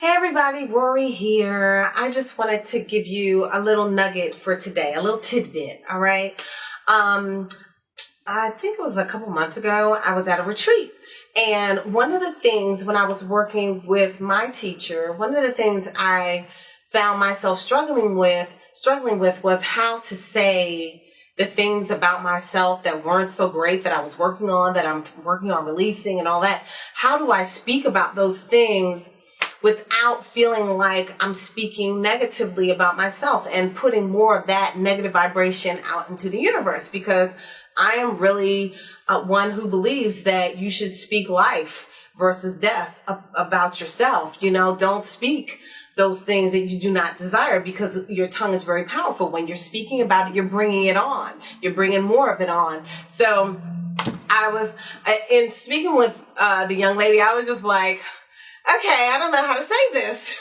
Hey everybody, Rorree here. I just wanted to give you a little nugget for today, a little tidbit, all right? I think it was a couple months ago, I was at a retreat. And one of the things when I was working with my teacher, one of the things I found myself struggling with was how to say the things about myself that weren't so great that I was working on, that I'm working on releasing and all that. How do I speak about those things without feeling like I'm speaking negatively about myself and putting more of that negative vibration out into the universe? Because I am really one who believes that you should speak life versus death about yourself. You know, don't speak those things that you do not desire, because your tongue is very powerful. When you're speaking about it, you're bringing it on. You're bringing more of it on. So I was, in speaking with the young lady, I was just like, okay, I don't know how to say this.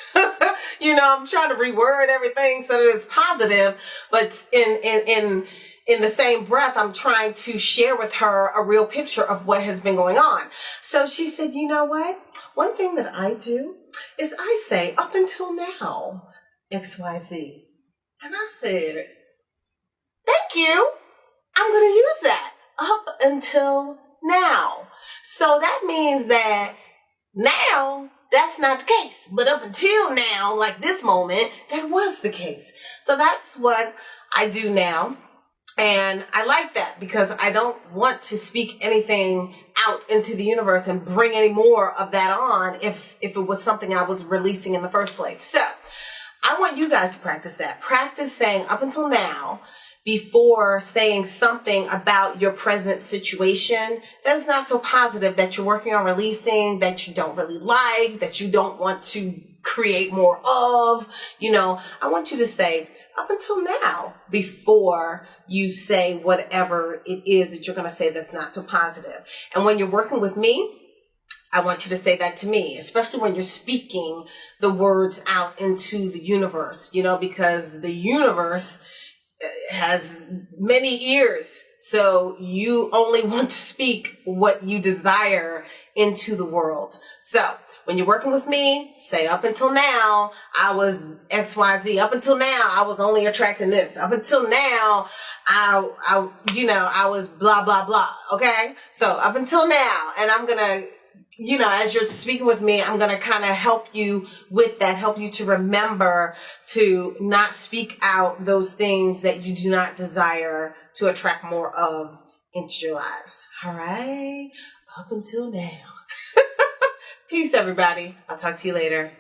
You know, I'm trying to reword everything so that it's positive, but in the same breath, I'm trying to share with her a real picture of what has been going on. So she said, you know what? One thing that I do is I say, up until now, XYZ. And I said, thank you. I'm going to use that. Up until now. So that means that now, that's not the case. But up until now, like this moment, that was the case. So that's what I do now. And I like that because I don't want to speak anything out into the universe and bring any more of that on if it was something I was releasing in the first place. So I want you guys to practice that. Practice saying up until now before saying something about your present situation that is not so positive, that you're working on releasing, that you don't really like, that you don't want to create more of. You know, I want you to say up until now before you say whatever it is that you're going to say that's not so positive. And when you're working with me, I want you to say that to me, especially when you're speaking the words out into the universe, you know, because the universe has many ears. So you only want to speak what you desire into the world. So when you're working with me, say up until now, I was XYZ. Up until now, I was only attracting this. Up until now, I was blah, blah, blah. Okay. So up until now, and I'm going to, you know, as you're speaking with me, I'm going to kind of help you with that, help you to remember to not speak out those things that you do not desire to attract more of into your lives. All right. Up until now. Peace, everybody. I'll talk to you later.